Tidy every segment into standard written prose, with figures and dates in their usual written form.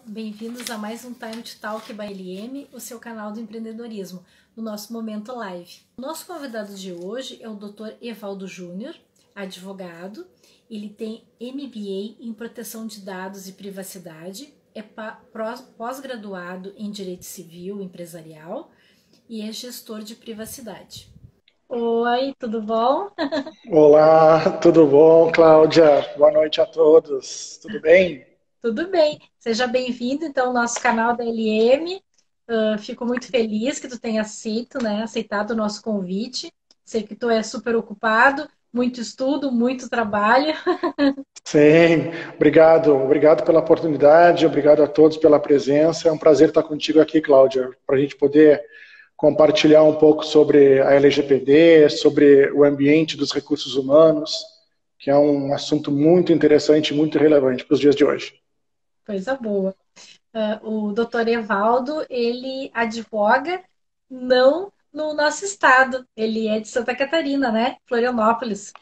Bem-vindos a mais um Time to Talk by LM, o seu canal do empreendedorismo, no nosso momento live. O nosso convidado de hoje é o Dr. Evaldo Júnior, advogado. Ele tem MBA em proteção de dados e privacidade, é pós-graduado em Direito Civil Empresarial e é gestor de privacidade. Oi, tudo bom? Olá, tudo bom, Cláudia? Boa noite a todos. Tudo bem? Tudo bem. Seja bem-vindo, então, ao nosso canal da LM. Fico muito feliz que tu tenha aceitado o nosso convite. Sei que tu é super ocupado, muito estudo, muito trabalho. Sim, obrigado pela oportunidade, obrigado a todos pela presença. É um prazer estar contigo aqui, Cláudia, para a gente poder compartilhar um pouco sobre a LGPD, sobre o ambiente dos recursos humanos, que é um assunto muito interessante e muito relevante para os dias de hoje. Coisa boa. O doutor Evaldo, ele advoga não no nosso estado, ele é de Santa Catarina, né? Florianópolis.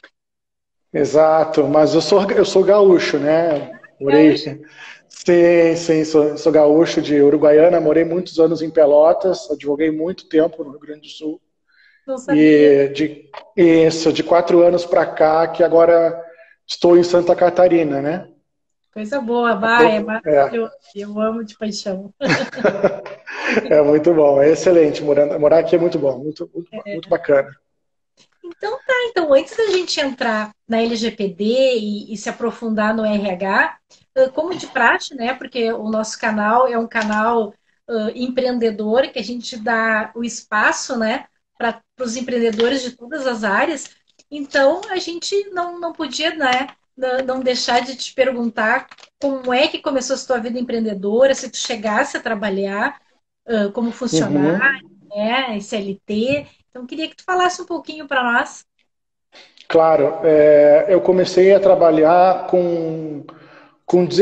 Exato, mas eu sou gaúcho, né? Morei, Gaúcho, sim, sou gaúcho de Uruguaiana, morei muitos anos em Pelotas, advoguei muito tempo no Rio Grande do Sul. não sabia. E de 4 anos para cá, que agora estou em Santa Catarina, né? Coisa boa, vai, é Apro- É, maravilhoso. Eu amo de paixão. é muito bom, é excelente. Morar aqui é muito bom, muito bacana. Então, antes da gente entrar na LGPD e se aprofundar no RH, como de praxe, né? Porque o nosso canal é um canal empreendedor, que a gente dá o espaço, né, para os empreendedores de todas as áreas. Então, a gente não podia, né, não deixar de te perguntar como é que começou a sua vida empreendedora, se tu chegasse a trabalhar como funcionário, Uhum. né, CLT. Então, queria que tu falasse um pouquinho para nós. Claro, eu comecei a trabalhar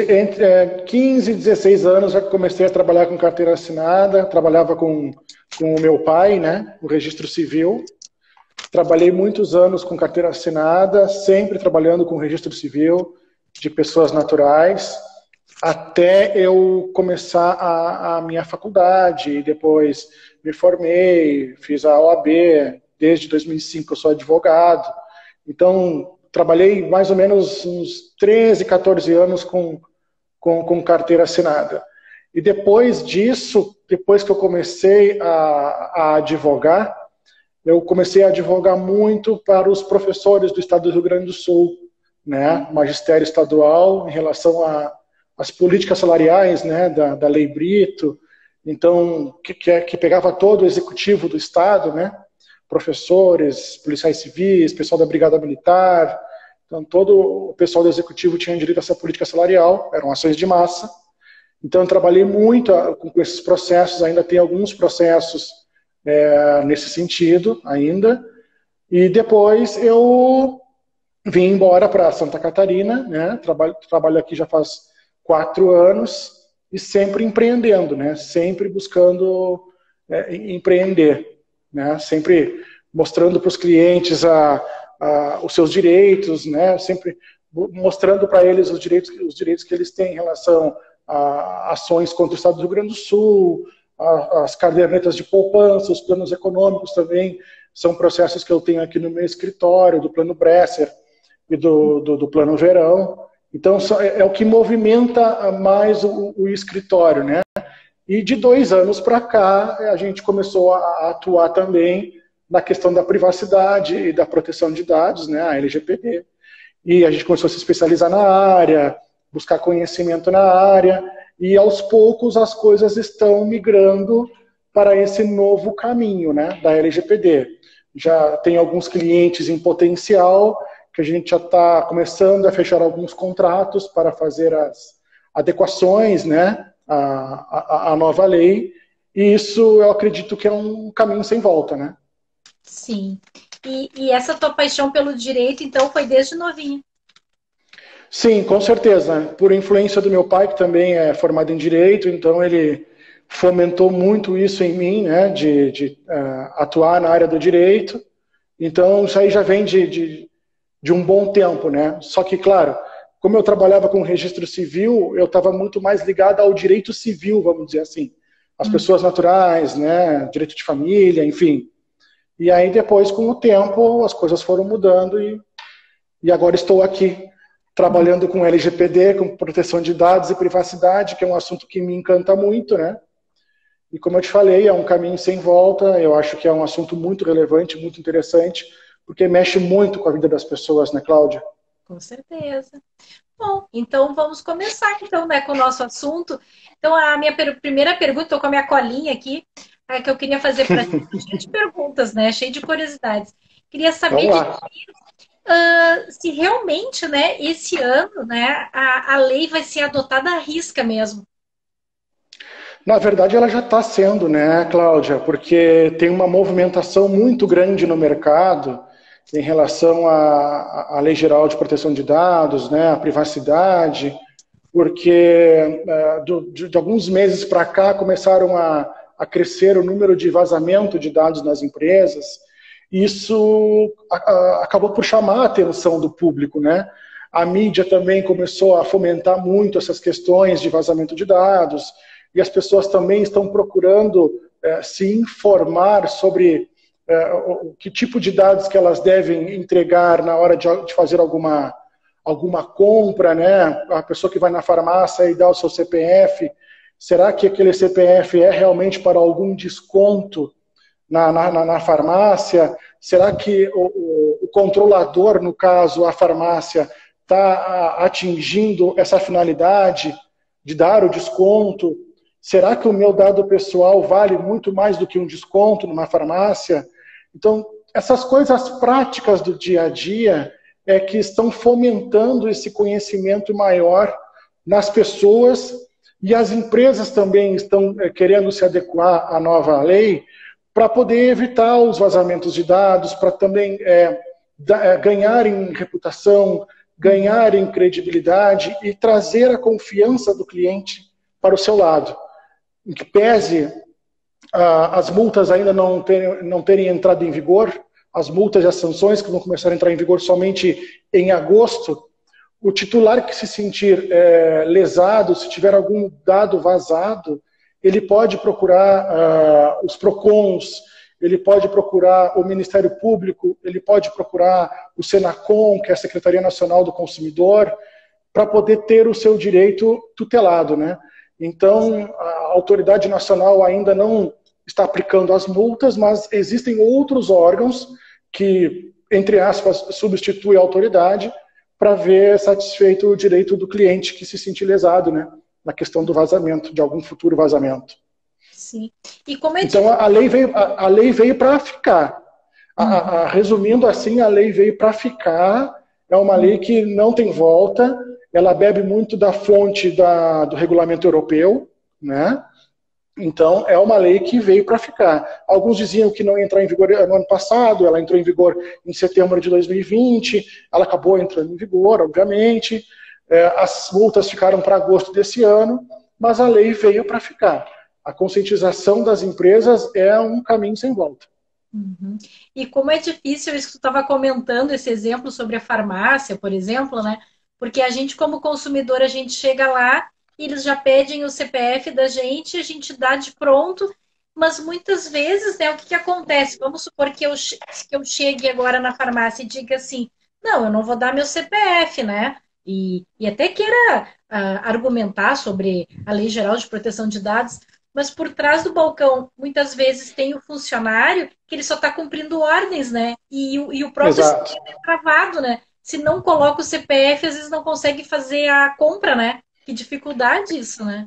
entre 15 e 16 anos, já comecei a trabalhar com carteira assinada, trabalhava com o meu pai, né, o registro civil. Trabalhei muitos anos com carteira assinada, sempre trabalhando com registro civil de pessoas naturais, até eu começar a minha faculdade, e depois me formei, fiz a OAB, desde 2005 eu sou advogado, então trabalhei mais ou menos uns 13, 14 anos com carteira assinada. E depois disso, depois que eu comecei a advogar, eu comecei a advogar muito para os professores do estado do Rio Grande do Sul, né, magistério estadual, em relação às políticas salariais, né, da Lei Brito, então, que pegava todo o executivo do estado, né, professores, policiais civis, pessoal da Brigada Militar, então todo o pessoal do executivo tinha direito a essa política salarial, eram ações de massa. Então, eu trabalhei muito com esses processos, ainda tem alguns processos nesse sentido ainda. E depois eu vim embora para Santa Catarina, né? Trabalho aqui já faz 4 anos e sempre empreendendo, né? Sempre buscando empreender, né? Sempre mostrando para os clientes os seus direitos, né? Sempre mostrando para eles os direitos que eles têm em relação a ações contra o Estado do Rio Grande do Sul, as cadernetas de poupança, os planos econômicos também são processos que eu tenho aqui no meu escritório, do Plano Bresser e do Plano Verão. Então, é o que movimenta mais o escritório, né? E de 2 anos para cá, a gente começou a atuar também na questão da privacidade e da proteção de dados, né, a LGPD. E a gente começou a se especializar na área, buscar conhecimento na área, e aos poucos as coisas estão migrando para esse novo caminho, né, da LGPD. Já tem alguns clientes em potencial, que a gente já está começando a fechar alguns contratos para fazer as adequações, né, à nova lei, e isso eu acredito que é um caminho sem volta, né? Sim. E essa tua paixão pelo direito, então, foi desde novinho. Sim, com certeza. Por influência do meu pai, que também é formado em Direito, então ele fomentou muito isso em mim, né, de atuar na área do direito. Então, isso aí já vem de um bom tempo, né? Só que, claro, como eu trabalhava com registro civil, eu estava muito mais ligado ao direito civil, vamos dizer assim. As pessoas naturais, né, direito de família, enfim. E aí depois, com o tempo, as coisas foram mudando e agora estou aqui trabalhando com LGPD, com proteção de dados e privacidade, que é um assunto que me encanta muito, né? E como eu te falei, é um caminho sem volta, eu acho que é um assunto muito relevante, muito interessante, porque mexe muito com a vida das pessoas, né, Cláudia? Com certeza. Bom, então vamos começar então, né, com o nosso assunto. Então, a minha primeira pergunta, estou com a minha colinha aqui, que eu queria fazer para ti, cheio de perguntas, né, cheio de curiosidades. Queria saber Vamos de lá. se realmente, né, esse ano, né, a lei vai ser adotada à risca mesmo. Na verdade, ela já está sendo, né, Cláudia? Porque tem uma movimentação muito grande no mercado em relação à Lei Geral de Proteção de Dados, né, à privacidade, porque de alguns meses para cá começaram a crescer o número de vazamento de dados nas empresas. Isso acabou por chamar a atenção do público, né? A mídia também começou a fomentar muito essas questões de vazamento de dados, e as pessoas também estão procurando se informar sobre que tipo de dados que elas devem entregar na hora de fazer alguma compra, né? A pessoa que vai na farmácia e dá o seu CPF, será que aquele CPF é realmente para algum desconto na farmácia? Será que o controlador, no caso, a farmácia, está atingindo essa finalidade de dar o desconto? Será que o meu dado pessoal vale muito mais do que um desconto numa farmácia? Então, essas coisas práticas do dia a dia é que estão fomentando esse conhecimento maior nas pessoas, e as empresas também estão querendo se adequar à nova lei para poder evitar os vazamentos de dados, para também ganhar em reputação, ganhar em credibilidade e trazer a confiança do cliente para o seu lado. Em que pese as multas ainda não terem entrado em vigor, as multas e as sanções que vão começar a entrar em vigor somente em agosto, o titular que se sentir lesado, se tiver algum dado vazado, ele pode procurar os PROCONs, ele pode procurar o Ministério Público, ele pode procurar o Senacom, que é a Secretaria Nacional do Consumidor, para poder ter o seu direito tutelado, né? Então, a autoridade nacional ainda não está aplicando as multas, mas existem outros órgãos que, entre aspas, substituem a autoridade para ver satisfeito o direito do cliente que se sentir lesado, né, na questão do vazamento, de algum futuro vazamento. Sim. E como é então, a lei veio para ficar. Resumindo assim, a lei veio para ficar. É uma lei que não tem volta. Ela bebe muito da fonte do regulamento europeu, né? Então, é uma lei que veio para ficar. Alguns diziam que não ia entrar em vigor no ano passado, ela entrou em vigor em setembro de 2020, ela acabou entrando em vigor, obviamente. As multas ficaram para agosto desse ano, mas a lei veio para ficar. A conscientização das empresas é um caminho sem volta. Uhum. E como é difícil isso que tu estava comentando, esse exemplo sobre a farmácia, por exemplo, né? Porque a gente, como consumidor, a gente chega lá e eles já pedem o CPF da gente, a gente dá de pronto, mas muitas vezes, né, o que acontece? Vamos supor que eu chegue agora na farmácia e diga assim, não, eu não vou dar meu CPF, né? E até queira argumentar sobre a Lei Geral de Proteção de Dados, mas por trás do balcão, muitas vezes tem o funcionário que ele só está cumprindo ordens, né? E o próprio sistema é travado, né? Se não coloca o CPF, às vezes não consegue fazer a compra, né? Que dificuldade isso, né?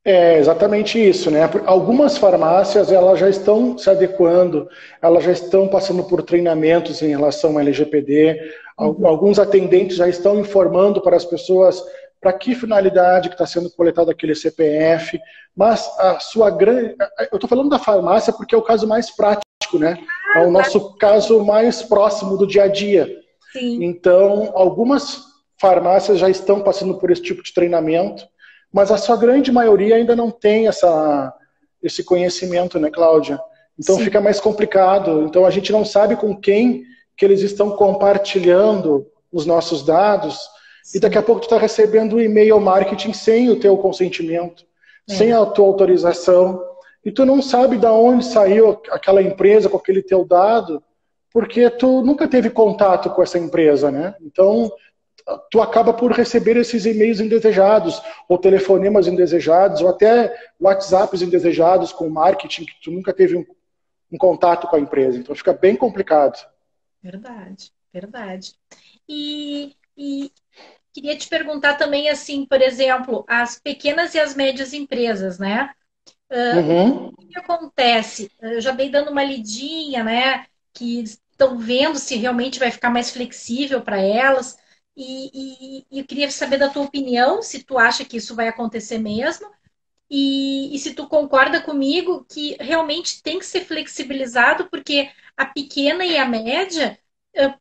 É exatamente isso, né? Algumas farmácias elas já estão se adequando, elas já estão passando por treinamentos em relação ao LGPD, alguns atendentes já estão informando para as pessoas para que finalidade que está sendo coletado aquele CPF, mas a sua grande... Eu estou falando da farmácia porque é o caso mais prático, né? É o nosso caso mais próximo do dia a dia. Sim. Então, algumas farmácias já estão passando por esse tipo de treinamento, mas a sua grande maioria ainda não tem esse conhecimento, né, Cláudia? Então fica mais complicado. Então a gente não sabe com quem que eles estão compartilhando os nossos dados. e daqui a pouco tu está recebendo e-mail marketing sem o teu consentimento, sem a tua autorização, e tu não sabe de onde saiu aquela empresa com aquele teu dado, porque tu nunca teve contato com essa empresa, né? Então, tu acaba por receber esses e-mails indesejados, ou telefonemas indesejados, ou até WhatsApps indesejados com marketing que tu nunca teve um contato com a empresa. Então fica bem complicado. Verdade, verdade. E queria te perguntar também, assim, por exemplo, as pequenas e as médias empresas, né? O que acontece? Eu já dei dando uma lidinha, né? Que estão vendo se realmente vai ficar mais flexível para elas. E eu queria saber da tua opinião, se tu acha que isso vai acontecer mesmo, e se tu concorda comigo que realmente tem que ser flexibilizado, porque a pequena e a média,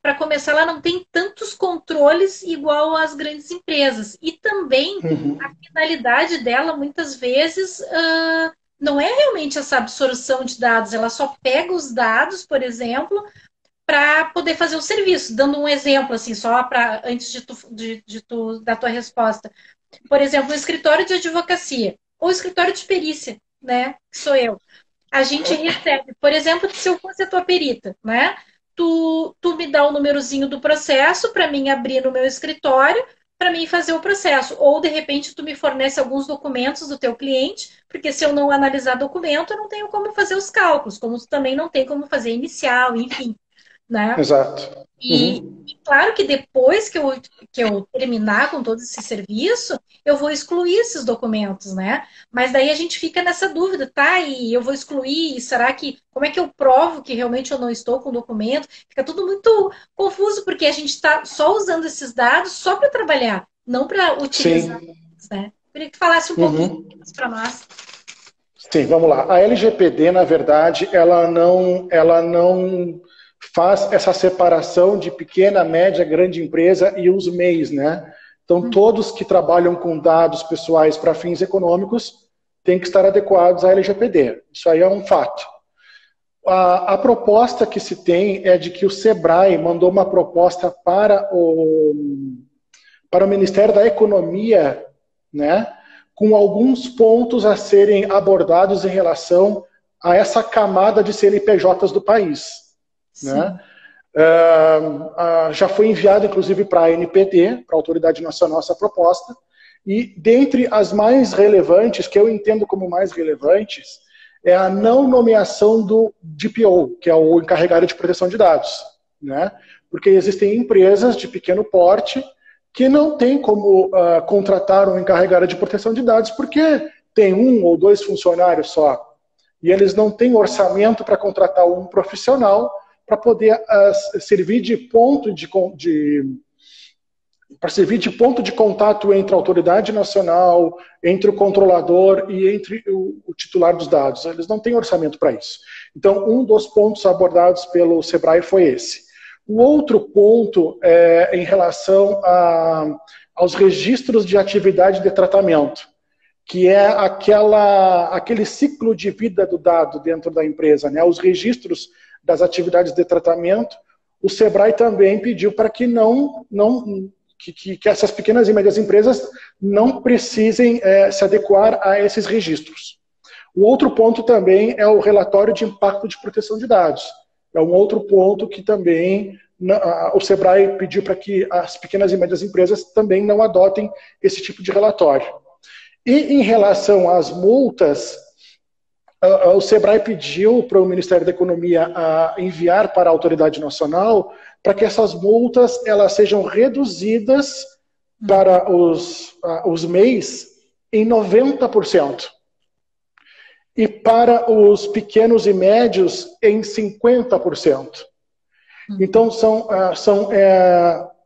para começar, ela não tem tantos controles igual às grandes empresas. E também a finalidade dela, muitas vezes, não é realmente essa absorção de dados, ela só pega os dados, por exemplo, para poder fazer o serviço. Dando um exemplo, assim, só para antes da tua resposta. Por exemplo, o escritório de advocacia ou escritório de perícia, né? Que sou eu. A gente recebe, por exemplo, se eu fosse a tua perita, né? Tu me dá o númerozinho do processo para mim abrir no meu escritório, para mim fazer o processo. Ou, de repente, tu me fornece alguns documentos do teu cliente, porque se eu não analisar documento, eu não tenho como fazer os cálculos, como tu também não tem como fazer inicial, enfim, né? Exato. E claro que depois que eu terminar com todo esse serviço, eu vou excluir esses documentos, né? Mas daí a gente fica nessa dúvida, tá? E eu vou excluir, será que, como é que eu provo que realmente eu não estou com o documento? Fica tudo muito confuso, porque a gente está só usando esses dados só para trabalhar, não para utilizar, né? Queria que tu falasse um pouquinho para nós. Sim, vamos lá. A LGPD, na verdade, ela não faz essa separação de pequena, média, grande empresa e os MEIs, né? Então, todos que trabalham com dados pessoais para fins econômicos têm que estar adequados à LGPD. Isso aí é um fato. A proposta que se tem é de que o SEBRAE mandou uma proposta para o Ministério da Economia, né? Com alguns pontos a serem abordados em relação a essa camada de CNPJs do país. Né? Já foi enviado, inclusive, para a ANPD, para a Autoridade Nacional, essa proposta, e dentre as mais relevantes, que eu entendo como mais relevantes, é a não nomeação do DPO, que é o encarregado de proteção de dados. Né? Porque existem empresas de pequeno porte que não tem como contratar um encarregado de proteção de dados porque tem 1 ou 2 funcionários só. E eles não têm orçamento para contratar um profissional para poder servir de ponto de contato entre a autoridade nacional, entre o controlador e entre o titular dos dados. Eles não têm orçamento para isso. Então, um dos pontos abordados pelo SEBRAE foi esse. O outro ponto é em relação aos registros de atividade de tratamento, que é aquele ciclo de vida do dado dentro da empresa, né? Os registros das atividades de tratamento, o SEBRAE também pediu para que que essas pequenas e médias empresas não precisem se adequar a esses registros. O outro ponto também é o relatório de impacto de proteção de dados. É um outro ponto que também o SEBRAE pediu para que as pequenas e médias empresas também não adotem esse tipo de relatório. E em relação às multas, o SEBRAE pediu para o Ministério da Economia enviar para a Autoridade Nacional para que essas multas elas sejam reduzidas para os MEIs em 90%. E para os pequenos e médios em 50%. Então, são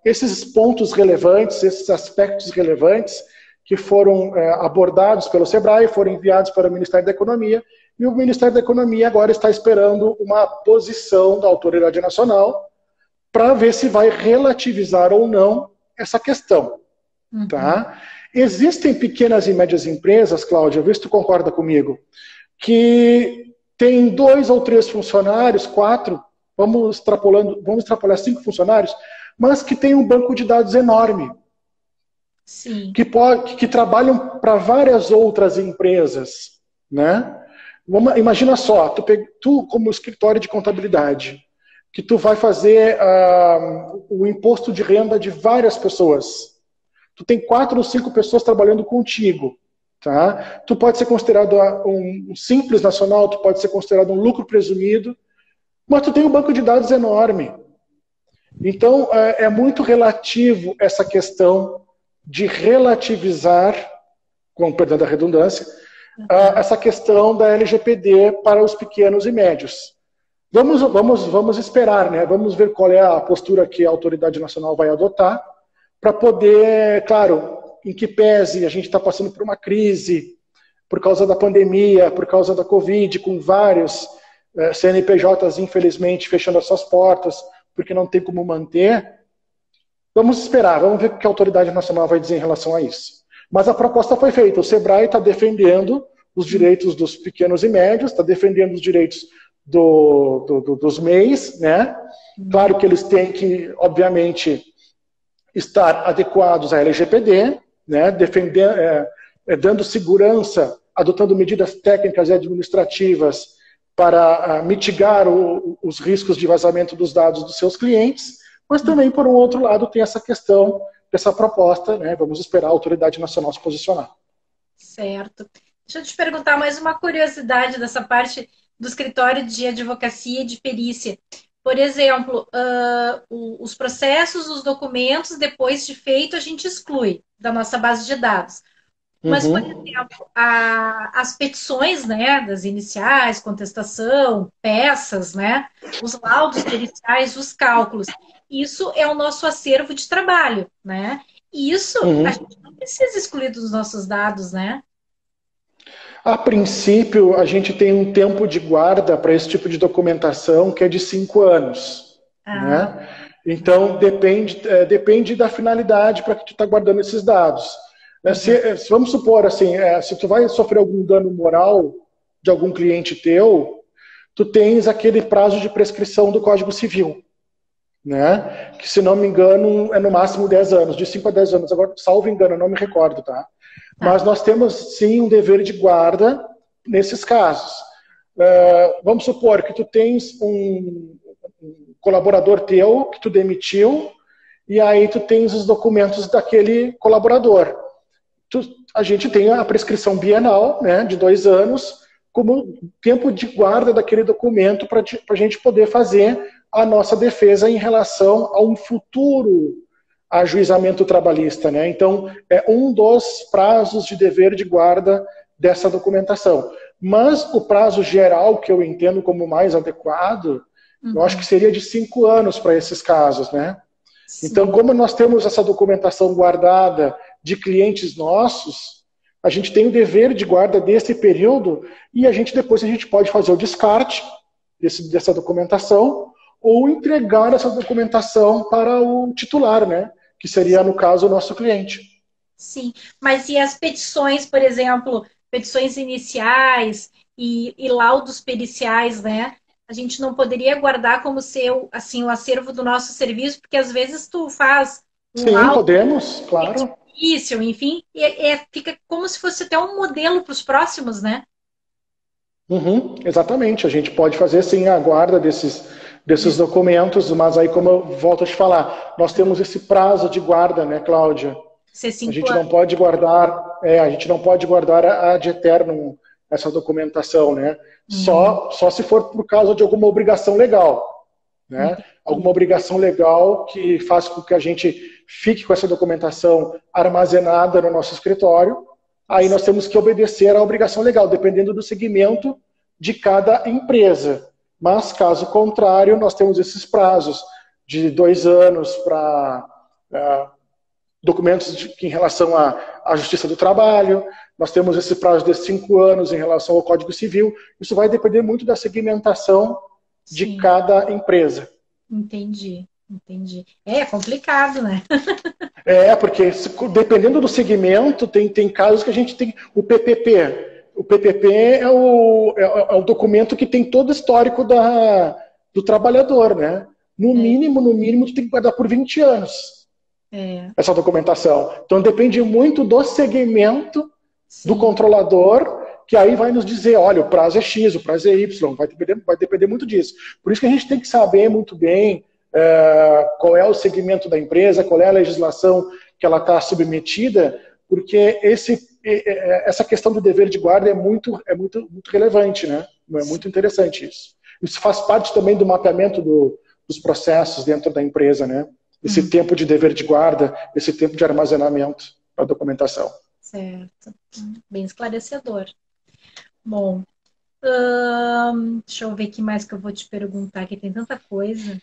esses pontos relevantes, esses aspectos relevantes que foram abordados pelo SEBRAE, foram enviados para o Ministério da Economia, e o Ministério da Economia agora está esperando uma posição da Autoridade Nacional para ver se vai relativizar ou não essa questão. Tá? Existem pequenas e médias empresas, Cláudia, vê se tu concorda comigo, que tem 2 ou 3 funcionários, 4, vamos extrapolar 5 funcionários, mas que tem um banco de dados enorme. Sim. que trabalham para várias outras empresas, né? Imagina só, tu como escritório de contabilidade, que tu vai fazer o imposto de renda de várias pessoas. Tu tem 4 ou 5 pessoas trabalhando contigo. Tá? Tu pode ser considerado um simples nacional, tu pode ser considerado um lucro presumido, mas tu tem um banco de dados enorme. Então, é muito relativo essa questão de relativizar, com perdão da redundância, essa questão da LGPD para os pequenos e médios. Vamos esperar, né? Vamos ver qual é a postura que a autoridade nacional vai adotar para poder, claro, em que pese a gente está passando por uma crise por causa da pandemia, por causa da Covid, com vários CNPJs, infelizmente, fechando as suas portas, porque não tem como manter. Vamos esperar, vamos ver o que a autoridade nacional vai dizer em relação a isso. Mas a proposta foi feita, o SEBRAE está defendendo os direitos dos pequenos e médios, está defendendo os direitos dos MEIs, né? Claro que eles têm que, obviamente, estar adequados à LGPD, né? Dando segurança, adotando medidas técnicas e administrativas para mitigar os riscos de vazamento dos dados dos seus clientes, mas também, por um outro lado, tem essa questão dessa proposta, né? Vamos esperar a autoridade nacional se posicionar. Certo. Deixa eu te perguntar mais uma curiosidade dessa parte do escritório de advocacia e de perícia. Por exemplo, os processos, os documentos, depois de feito, a gente exclui da nossa base de dados. Mas, por exemplo, as petições, né, das iniciais, contestação, peças, né, os laudos periciais, os cálculos, isso é o nosso acervo de trabalho, né? E isso a gente não precisa excluir dos nossos dados, né? A princípio, a gente tem um tempo de guarda para esse tipo de documentação que é de 5 anos. Né? Então, depende da finalidade para que tu está guardando esses dados. Vamos supor, assim, se tu vai sofrer algum dano moral de algum cliente teu, tu tens aquele prazo de prescrição do Código Civil. Né? Que, se não me engano, é no máximo 10 anos, de 5 a 10 anos. Agora, salvo engano, eu não me recordo, tá? Mas nós temos, sim, um dever de guarda nesses casos. Vamos supor que tu tens um colaborador teu que tu demitiu e aí tu tens os documentos daquele colaborador. A gente tem a prescrição bienal, né, de 2 anos, como tempo de guarda daquele documento para a gente poder fazer a nossa defesa em relação a um futuro ajuizamento trabalhista, né? Então, é um dos prazos de dever de guarda dessa documentação. Mas o prazo geral, que eu entendo como mais adequado, eu acho que seria de 5 anos para esses casos, né? Sim. Então, como nós temos essa documentação guardada de clientes nossos, a gente tem o dever de guarda desse período e depois a gente pode fazer o descarte dessa documentação ou entregar essa documentação para o titular, né? Que seria, no caso, o nosso cliente. Sim, mas e as petições, por exemplo, petições iniciais e laudos periciais, né? A gente não poderia guardar como seu, assim, o acervo do nosso serviço, porque às vezes tu faz Sim, laudo, podemos, claro. Difícil, enfim, fica como se fosse até um modelo para os próximos, né? Exatamente, a gente pode fazer sim a guarda desses documentos, mas aí, como eu volto a te falar, nós temos esse prazo de guarda, né, Cláudia? A gente não pode guardar, a gente não pode guardar ad eternum essa documentação, né? Só se for por causa de alguma obrigação legal, né? Alguma obrigação legal que faz com que a gente fique com essa documentação armazenada no nosso escritório. Aí nós temos que obedecer à obrigação legal, dependendo do segmento de cada empresa. Mas, caso contrário, nós temos esses prazos de 2 anos para documentos em relação à Justiça do Trabalho, nós temos esse prazo de 5 anos em relação ao Código Civil. Isso vai depender muito da segmentação de cada empresa. Entendi. É complicado, né? Porque dependendo do segmento, tem casos que a gente tem o PPP. O PPP é o documento que tem todo o histórico do trabalhador, né? No mínimo, tu tem que guardar por 20 anos. É, essa documentação. Então depende muito do segmento do sim, controlador, que aí vai nos dizer, olha, o prazo é X, o prazo é Y, vai depender muito disso. Por isso que a gente tem que saber muito bem qual é o segmento da empresa, qual é a legislação que ela está submetida, porque essa questão do dever de guarda muito relevante, né? É sim. muito interessante isso. Isso faz parte também do mapeamento dos processos dentro da empresa, né? Esse Uhum, tempo de dever de guarda, esse tempo de armazenamento para documentação. certo. Bem esclarecedor. Bom, deixa eu ver o que mais que eu vou te perguntar, que tem tanta coisa.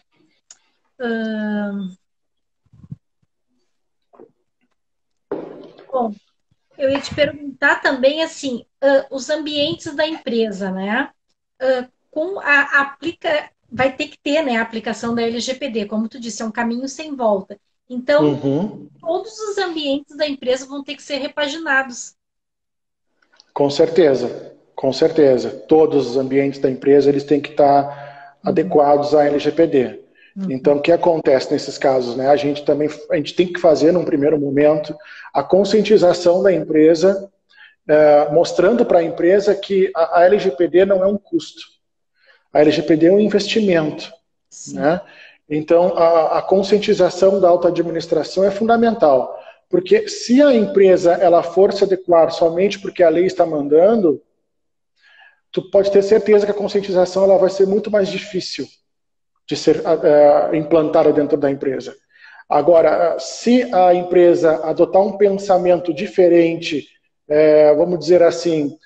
Bom, eu ia te perguntar também, assim, os ambientes da empresa, né? Com a aplica, vai ter que ter, né, a aplicação da LGPD, como tu disse, é um caminho sem volta. Então, Uhum. todos os ambientes da empresa vão ter que ser repaginados. Com certeza, com certeza. Todos os ambientes da empresa eles têm que estar Uhum, adequados à LGPD. uhum, Então, o que acontece nesses casos? Né? A gente tem que fazer, num primeiro momento, a conscientização da empresa, mostrando para a empresa que a LGPD não é um custo. A LGPD é um investimento. sim, Né? Então, a conscientização da alta administração é fundamental, porque se a empresa ela for se adequar somente porque a lei está mandando, tu pode ter certeza que a conscientização ela vai ser muito mais difícil de ser implantada dentro da empresa. Agora, se a empresa adotar um pensamento diferente, vamos dizer assim,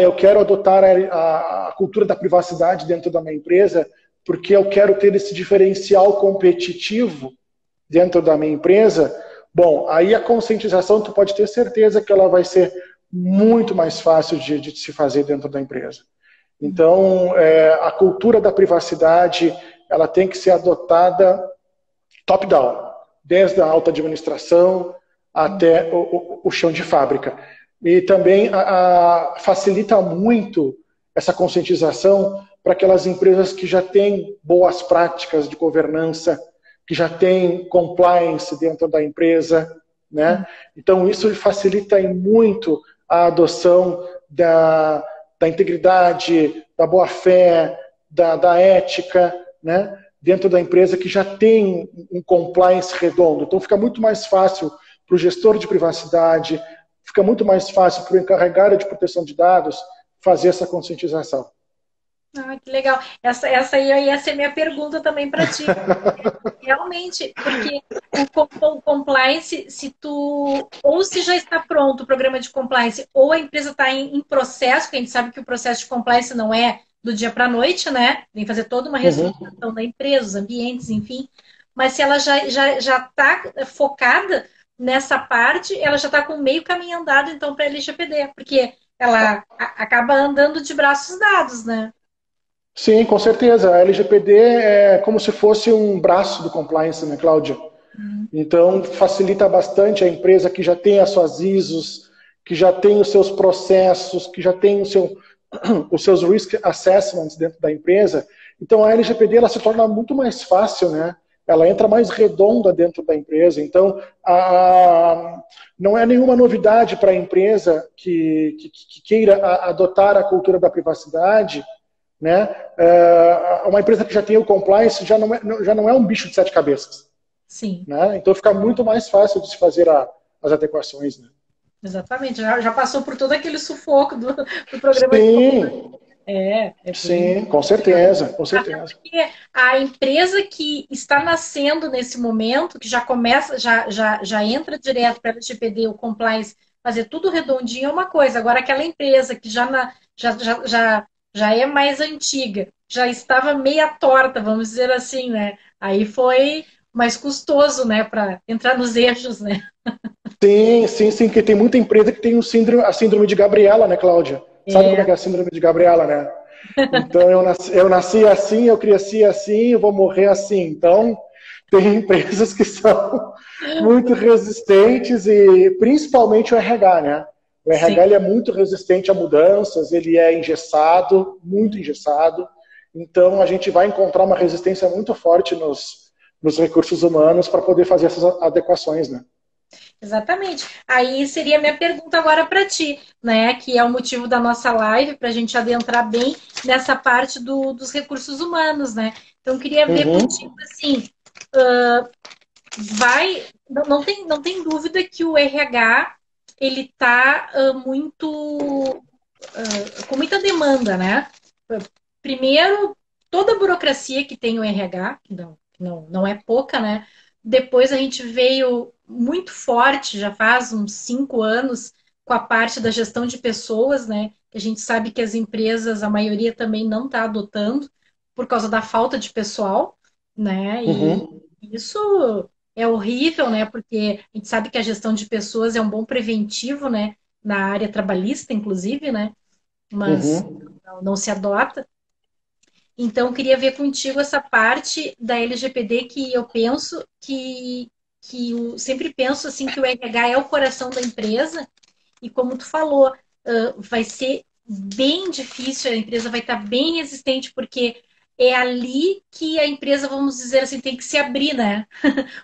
eu quero adotar a cultura da privacidade dentro da minha empresa porque eu quero ter esse diferencial competitivo dentro da minha empresa, bom, aí a conscientização tu pode ter certeza que ela vai ser muito mais fácil de se fazer dentro da empresa. Então, a cultura da privacidade, ela tem que ser adotada top-down, desde a alta administração até o chão de fábrica. E também facilita muito essa conscientização para aquelas empresas que já têm boas práticas de governança, que já têm compliance dentro da empresa, né? Então isso facilita muito a adoção da integridade, da boa-fé, da ética, né? Dentro da empresa que já tem um compliance redondo. Então fica muito mais fácil para o gestor de privacidade, fica muito mais fácil para o encarregado de proteção de dados fazer essa conscientização. Ah, que legal. Essa aí ia ser minha pergunta também para ti. Realmente, porque o compliance, se tu, ou se já está pronto o programa de compliance, ou a empresa está em processo, porque a gente sabe que o processo de compliance não é do dia para a noite, né? Tem que fazer toda uma Uhum. reestruturação da empresa, os ambientes, enfim. Mas se ela já está focada nessa parte, ela já está com meio caminho andado, então, para a LGPD, porque ela acaba andando de braços dados, né? Sim, com certeza. A LGPD é como se fosse um braço do compliance, né, Cláudia? Hum, Então, facilita bastante a empresa que já tem as suas ISOs, que já tem os seus processos, que já tem os seus risk assessments dentro da empresa. Então, a LGPD ela se torna muito mais fácil, né? Ela entra mais redonda dentro da empresa. Então, não é nenhuma novidade para a empresa que queira adotar a cultura da privacidade, né? Uma empresa que já tem o compliance já não é um bicho de sete cabeças. sim. Né? Então fica muito mais fácil de se fazer as adequações. Né? Exatamente, já passou por todo aquele sufoco do programa de Sim, é bem sim, com certeza, com até certeza. porque a empresa que está nascendo nesse momento, que já começa, já entra direto para a LGPD, o compliance, fazer tudo redondinho é uma coisa. Agora, aquela empresa que já é mais antiga, já estava meia torta, vamos dizer assim, né? Aí foi mais custoso, né, para entrar nos eixos, né? Sim, sim, sim, porque tem muita empresa que tem a síndrome de Gabriela, né, Cláudia? Sabe como é É, que é a síndrome de Gabriela, né? Então eu nasci assim, eu cresci assim, eu vou morrer assim. Então tem empresas que são muito resistentes e principalmente o RH, né? O sim. RH ele é muito resistente a mudanças, ele é engessado, muito engessado. Então a gente vai encontrar uma resistência muito forte nos recursos humanos para poder fazer essas adequações, né? Exatamente. Aí seria a minha pergunta agora para ti, né? Que é o motivo da nossa live, para a gente adentrar bem nessa parte dos recursos humanos, né? Então, queria ver contigo assim, não tem dúvida que o RH ele está muito com muita demanda, né? Primeiro, toda a burocracia que tem o RH, que não é pouca, né? Depois a gente veio muito forte, já faz uns 5 anos, com a parte da gestão de pessoas, né? Que a gente sabe que as empresas, a maioria também não está adotando por causa da falta de pessoal, né? E isso é horrível, né? Porque a gente sabe que a gestão de pessoas é um bom preventivo, né? Na área trabalhista, inclusive, né? Mas não se adota. Então, queria ver contigo essa parte da LGPD que eu penso que eu sempre penso assim que o RH é o coração da empresa e como tu falou, vai ser bem difícil, a empresa vai estar bem resistente porque é ali que a empresa, vamos dizer assim, tem que se abrir, né?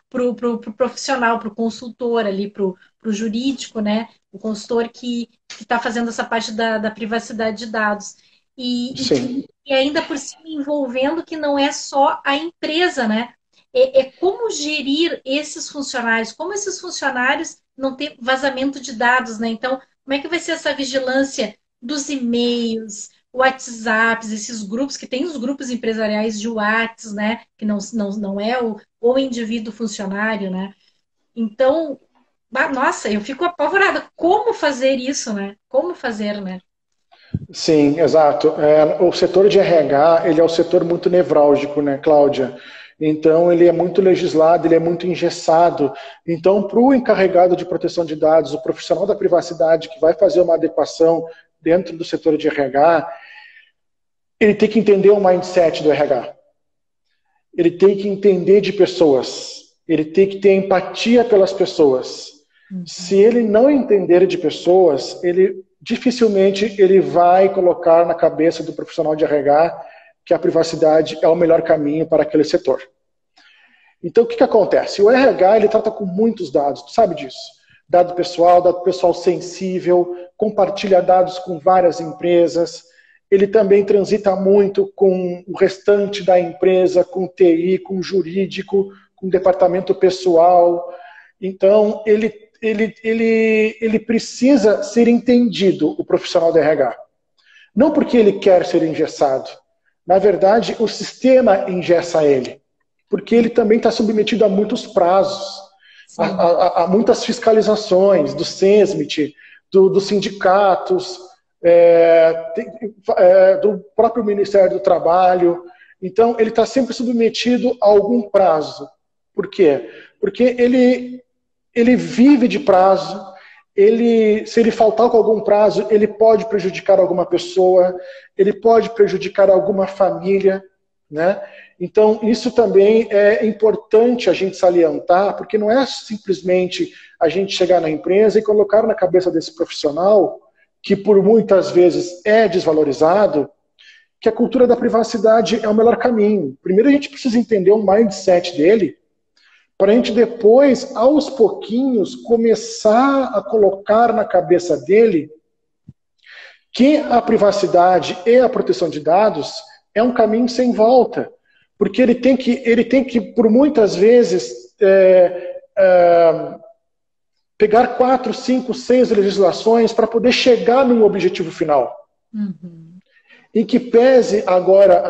Pro profissional, pro consultor ali, pro jurídico, né? O consultor que está fazendo essa parte da privacidade de dados. E ainda por cima envolvendo que não é só a empresa, né? É como gerir esses funcionários, como esses funcionários não ter vazamento de dados, né? Então, como é que vai ser essa vigilância dos e-mails, WhatsApps, esses grupos, que tem os grupos empresariais de WhatsApp, né? Que não é o indivíduo funcionário, né? Então, nossa, eu fico apavorada. Como fazer isso, né? Como fazer, né? Sim, exato. O setor de RH, ele é um setor muito nevrálgico, né, Cláudia? Então, ele é muito legislado, ele é muito engessado. Então, para o encarregado de proteção de dados, o profissional da privacidade que vai fazer uma adequação dentro do setor de RH, ele tem que entender o mindset do RH. Ele tem que entender de pessoas. Ele tem que ter empatia pelas pessoas. Se ele não entender de pessoas, dificilmente ele vai colocar na cabeça do profissional de RH que a privacidade é o melhor caminho para aquele setor. Então, o que acontece? O RH ele trata com muitos dados, tu sabe disso. Dado pessoal sensível, compartilha dados com várias empresas. Ele também transita muito com o restante da empresa, com TI, com jurídico, com departamento pessoal. Então, ele precisa ser entendido, o profissional do RH. Não porque ele quer ser engessado. Na verdade, o sistema engessa ele. Porque ele também está submetido a muitos prazos, a muitas fiscalizações do SESMIT, dos sindicatos, do próprio Ministério do Trabalho. Então, ele está sempre submetido a algum prazo. Por quê? Porque ele vive de prazo, se ele faltar com algum prazo, ele pode prejudicar alguma pessoa, ele pode prejudicar alguma família, né? Então, isso também é importante a gente salientar, porque não é simplesmente a gente chegar na empresa e colocar na cabeça desse profissional, que por muitas vezes é desvalorizado, que a cultura da privacidade é o melhor caminho. Primeiro a gente precisa entender o mindset dele, para a gente depois, aos pouquinhos, começar a colocar na cabeça dele que a privacidade e a proteção de dados é um caminho sem volta. Porque ele tem que por muitas vezes, pegar 4, 5, 6 legislações para poder chegar num objetivo final. Em que pese agora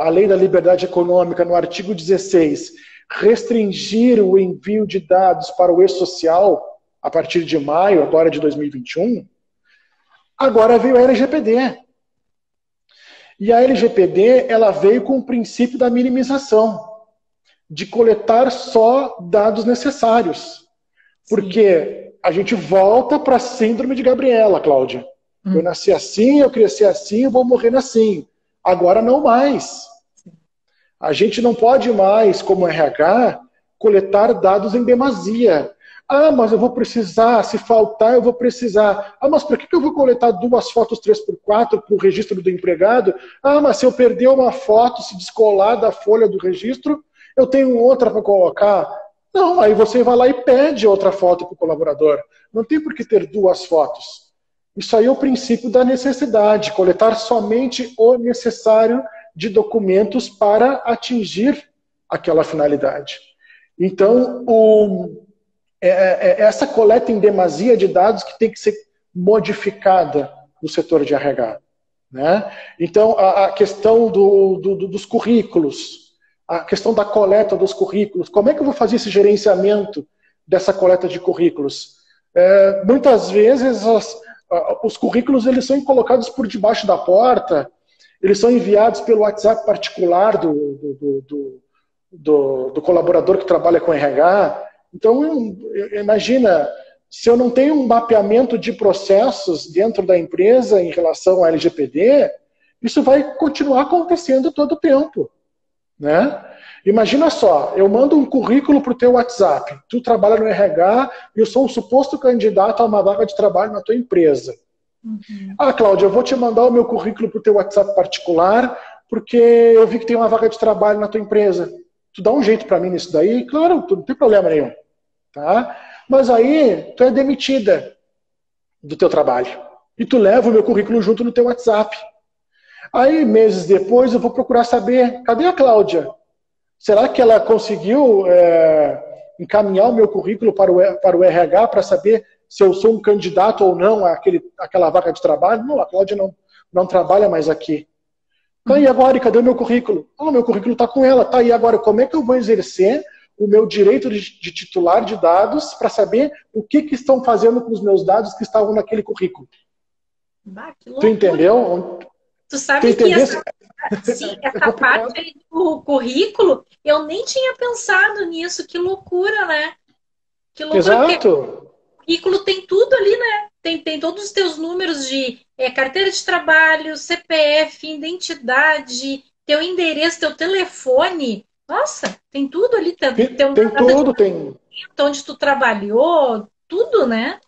a Lei da Liberdade Econômica, no artigo 16, restringir o envio de dados para o e-social a partir de maio, agora de 2021, agora veio a LGPD. E a LGPD, ela veio com o princípio da minimização, de coletar só dados necessários. Porque a gente volta para a síndrome de Gabriela, Cláudia. Eu nasci assim, eu cresci assim, eu vou morrer assim. Agora não mais. A gente não pode mais, como RH, coletar dados em demasia. Ah, mas eu vou precisar, se faltar eu vou precisar. Ah, mas por que eu vou coletar 2 fotos 3x4 para o registro do empregado? Ah, mas se eu perder uma foto, se descolar da folha do registro, eu tenho outra para colocar. Não, aí você vai lá e pede outra foto para o colaborador. Não tem por que ter duas fotos. Isso aí é o princípio da necessidade, coletar somente o necessário de documentos para atingir aquela finalidade. Então, essa coleta em demasia de dados que tem que ser modificada no setor de RH. Né? Então, a questão dos currículos, a questão da coleta dos currículos, como é que eu vou fazer esse gerenciamento dessa coleta de currículos? Muitas vezes os currículos eles são colocados por debaixo da porta, eles são enviados pelo WhatsApp particular do colaborador que trabalha com RH. Então, imagina, se eu não tenho um mapeamento de processos dentro da empresa em relação à LGPD, isso vai continuar acontecendo todo o tempo. Né? Imagina só, eu mando um currículo para o teu WhatsApp, tu trabalha no RH e eu sou um suposto candidato a uma vaga de trabalho na tua empresa. Uhum. Ah, Cláudia, eu vou te mandar o meu currículo para o teu WhatsApp particular porque eu vi que tem uma vaga de trabalho na tua empresa. Tu dá um jeito para mim nisso daí? Claro, não tem problema nenhum. Tá? Mas aí, tu é demitida do teu trabalho. E tu leva o meu currículo junto no teu WhatsApp. Aí, meses depois, eu vou procurar saber, cadê a Cláudia? Será que ela conseguiu encaminhar o meu currículo para o RH para saber se eu sou um candidato ou não àquela vaga de trabalho? Não, a Cláudia não trabalha mais aqui. Tá, e agora? E cadê o meu currículo? Ah, o meu currículo está com ela. Tá, e agora? Como é que eu vou exercer o meu direito de titular de dados para saber o que estão fazendo com os meus dados que estavam naquele currículo? Bah, que Tu loucura. entendeu? Tu sabe que sim, É essa complicado. parte aí do currículo, eu nem tinha pensado nisso. Que loucura, né? Que loucura, porque Exato. o currículo tem tudo ali, né? Tem todos os teus números de carteira de trabalho, CPF, identidade, teu endereço, teu telefone. Nossa, tem tudo ali, teu Tem data de tudo, tem. onde tu trabalhou, tudo, né?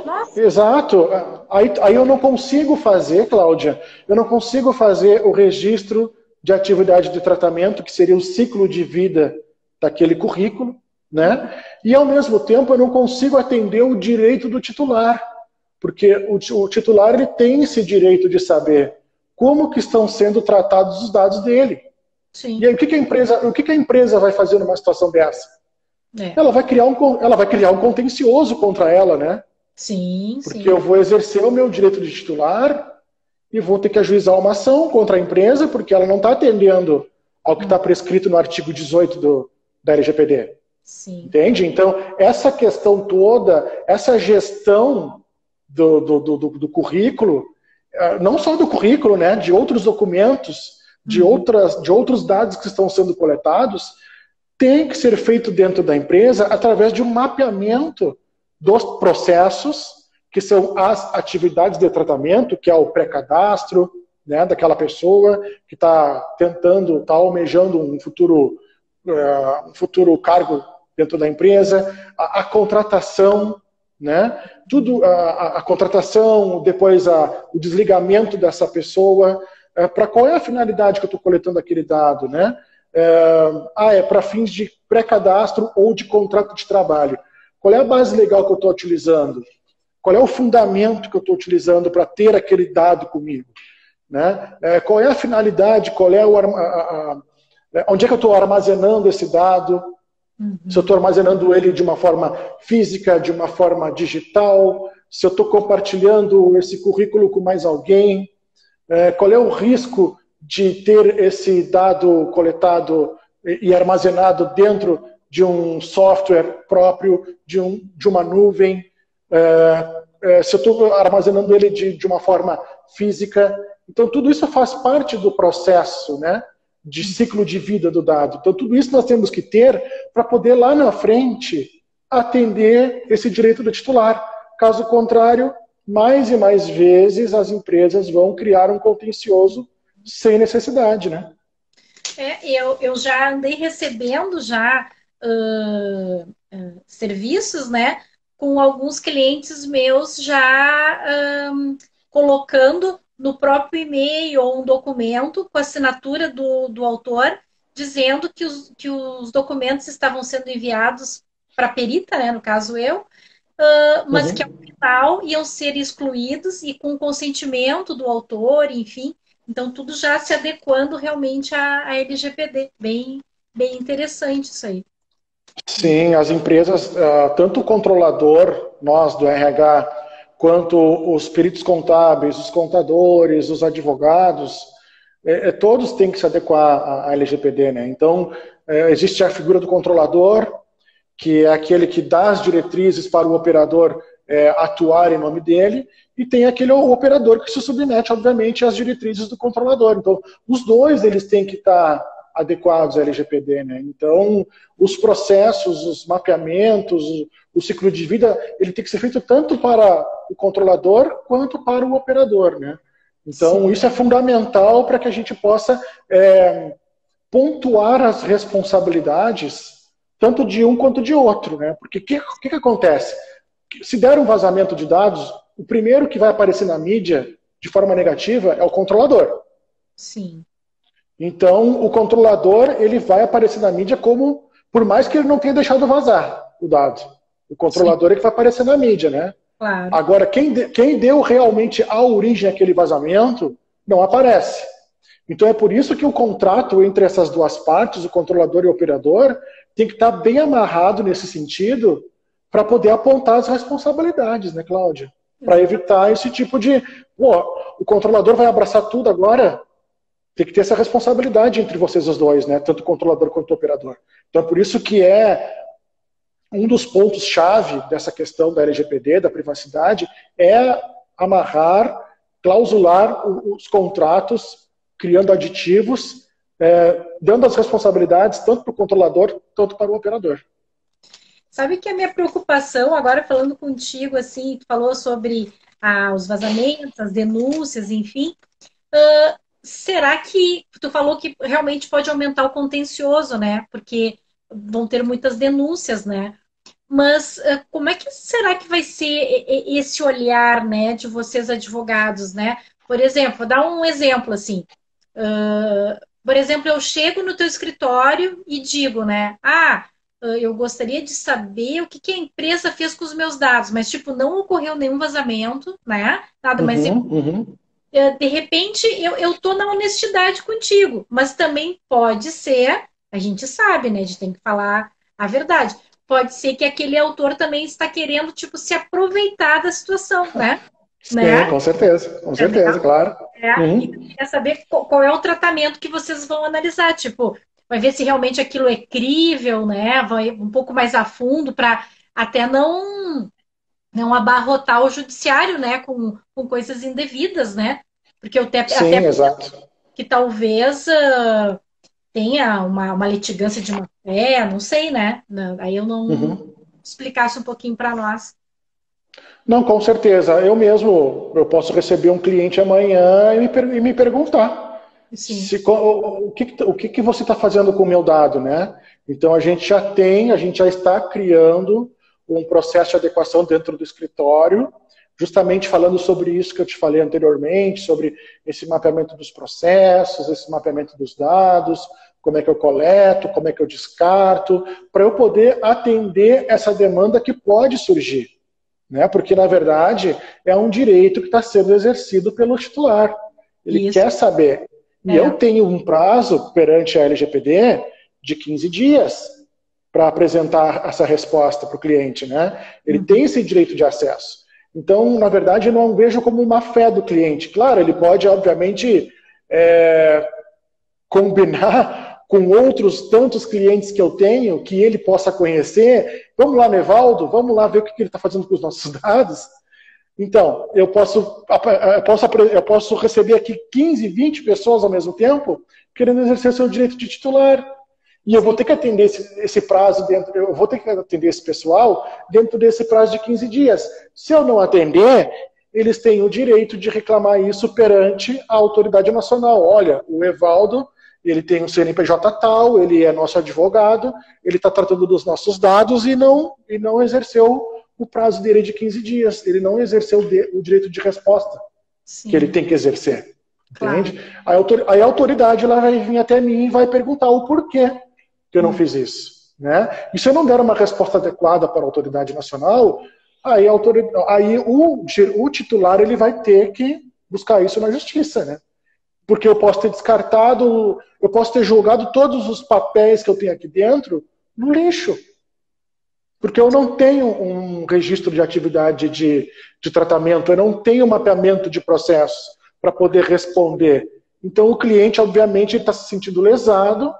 Nossa. Exato. Aí eu não consigo fazer, Cláudia, eu não consigo fazer o registro de atividade de tratamento, que seria o ciclo de vida daquele currículo, né? E ao mesmo tempo eu não consigo atender o direito do titular, porque o titular ele tem esse direito de saber como que estão sendo tratados os dados dele. E Sim. aí o que a empresa vai fazer numa situação dessa? É. Ela vai criar um contencioso contra ela, né? Sim, Porque sim. eu vou exercer o meu direito de titular e vou ter que ajuizar uma ação contra a empresa porque ela não está atendendo ao que está prescrito no artigo 18 da LGPD. Sim. Entende? Então, essa questão toda, essa gestão do currículo, não só do currículo, né, de outros documentos, de outros dados que estão sendo coletados, tem que ser feito dentro da empresa através de um mapeamento dos processos, que são as atividades de tratamento, que é o pré-cadastro, né, daquela pessoa que está tentando, está almejando um futuro cargo dentro da empresa, a contratação, né, tudo, a contratação, depois o desligamento dessa pessoa, para qual é a finalidade que eu estou coletando aquele dado, né? É para fins de pré-cadastro ou de contrato de trabalho. Qual é a base legal que eu estou utilizando? Qual é o fundamento que eu estou utilizando para ter aquele dado comigo? Né? Qual é a finalidade? Qual é onde é que eu estou armazenando esse dado? Se eu estou armazenando ele de uma forma física, de uma forma digital, se eu estou compartilhando esse currículo com mais alguém, qual é o risco de ter esse dado coletado e armazenado dentro de um software próprio, de uma nuvem, se eu estou armazenando ele de uma forma física. Então, tudo isso faz parte do processo, né, de ciclo de vida do dado. Então, tudo isso nós temos que ter para poder, lá na frente, atender esse direito do titular. Caso contrário, mais e mais vezes as empresas vão criar um contencioso sem necessidade, né? Eu já andei recebendo já serviços, né, com alguns clientes meus já colocando no próprio e-mail ou um documento com a assinatura do autor, dizendo que os documentos estavam sendo enviados para a perita, né, no caso eu, mas que ao Uhum. final iam ser excluídos e com consentimento do autor, enfim. Então, tudo já se adequando realmente à LGPD. Bem interessante isso aí. Sim, as empresas, tanto o controlador, nós do RH, quanto os peritos contábeis, os contadores, os advogados, todos têm que se adequar à LGPD, né? Então, existe a figura do controlador, que é aquele que dá as diretrizes para o operador atuar em nome dele, e tem aquele operador que se submete, obviamente, às diretrizes do controlador. Então, os dois eles têm que estar adequados à LGPD, né? Então, os processos, os mapeamentos, o ciclo de vida, ele tem que ser feito tanto para o controlador quanto para o operador, né? Então, Sim, isso é fundamental para que a gente possa pontuar as responsabilidades tanto de um quanto de outro, né? Porque o que acontece? Se der um vazamento de dados, o primeiro que vai aparecer na mídia de forma negativa é o controlador. sim, Então, o controlador ele vai aparecer na mídia como, por mais que ele não tenha deixado vazar o dado, o sim, controlador é que vai aparecer na mídia, né? claro. Agora, quem deu realmente a origem àquele vazamento não aparece. Então é por isso que o contrato entre essas duas partes, o controlador e o operador, tem que estar bem amarrado nesse sentido para poder apontar as responsabilidades, né, Cláudia? Para Exato. evitar esse tipo de, pô, o controlador vai abraçar tudo agora, tem que ter essa responsabilidade entre vocês os dois, né, tanto o controlador quanto o operador. Então é por isso que é um dos pontos-chave dessa questão da LGPD, da privacidade, é amarrar, clausular os contratos, criando aditivos, dando as responsabilidades tanto para o controlador quanto para o operador. Sabe que a minha preocupação, agora falando contigo, assim, tu falou sobre os vazamentos, as denúncias, enfim, será que tu falou que realmente pode aumentar o contencioso, né? Porque vão ter muitas denúncias, né? Mas como é que será que vai ser esse olhar, né, de vocês advogados, né? Por exemplo, vou dar um exemplo assim. Por exemplo, eu chego no teu escritório e digo, né? Eu gostaria de saber o que que a empresa fez com os meus dados, mas tipo, não ocorreu nenhum vazamento, né? Nada, mas Uhum, uhum. de repente eu tô na honestidade contigo, mas também pode ser, a gente sabe, né? A gente tem que falar a verdade. Pode ser que aquele autor também está querendo, tipo, se aproveitar da situação, né? Sim, Né? com Entendeu? certeza, claro. E eu Uhum. queria saber qual é o tratamento que vocês vão analisar. Tipo, vai ver se realmente aquilo é crível, né? Vai um pouco mais a fundo para até não abarrotar o judiciário, né? Com coisas indevidas, né? Porque eu até Sim, exato. que talvez tenha uma litigância de má fé, não sei, né? Aí eu não Uhum. explicasse um pouquinho para nós. Não, com certeza. Eu mesmo, eu posso receber um cliente amanhã e me perguntar Sim, o que você está fazendo com o meu dado, né? Então a gente já está criando um processo de adequação dentro do escritório, justamente falando sobre isso que eu te falei anteriormente, sobre esse mapeamento dos processos, esse mapeamento dos dados, como é que eu coleto, como é que eu descarto, para eu poder atender essa demanda que pode surgir, né? Porque, na verdade, é um direito que está sendo exercido pelo titular. Ele isso. quer saber. E eu É. tenho um prazo perante a LGPD de 15 dias para apresentar essa resposta para o cliente, né? Ele tem Uhum. esse direito de acesso. Então, na verdade, eu não vejo como uma fé do cliente. Claro, ele pode, obviamente, é, combinar com outros tantos clientes que eu tenho, que ele possa conhecer. Vamos lá, Nevaldo, vamos lá ver o que ele está fazendo com os nossos dados. Então, eu posso receber aqui 15, 20 pessoas ao mesmo tempo querendo exercer o seu direito de titular. E eu vou Sim, ter que atender esse prazo dentro, eu vou ter que atender esse pessoal dentro desse prazo de 15 dias. Se eu não atender, eles têm o direito de reclamar isso perante a autoridade nacional. Olha, o Evaldo, ele tem um CNPJ tal, ele é nosso advogado, ele está tratando dos nossos dados e não exerceu o prazo dele de 15 dias. Ele não exerceu o direito de resposta que ele sim. tem que exercer. Claro. Entende? Aí a autoridade ela vai vir até mim e vai perguntar o porquê que eu não fiz isso. Né? E se eu não der uma resposta adequada para a autoridade nacional, aí o titular ele vai ter que buscar isso na justiça. Né? Porque eu posso ter descartado, eu posso ter jogado todos os papéis que eu tenho aqui dentro no lixo. Porque eu não tenho um registro de atividade de tratamento, eu não tenho um mapeamento de processos para poder responder. Então o cliente, obviamente, está se sentindo lesado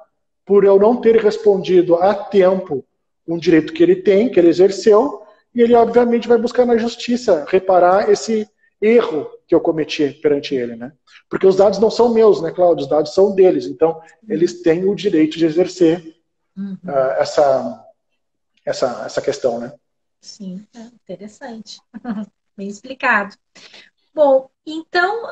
por eu não ter respondido a tempo um direito que ele tem, que ele exerceu, e ele, obviamente, vai buscar na justiça reparar esse erro que eu cometi perante ele. Né? Porque os dados não são meus, né, Cláudio? Os dados são deles. Então, eles têm o direito de exercer essa questão, né? Sim, interessante. Bem explicado. Bom, então,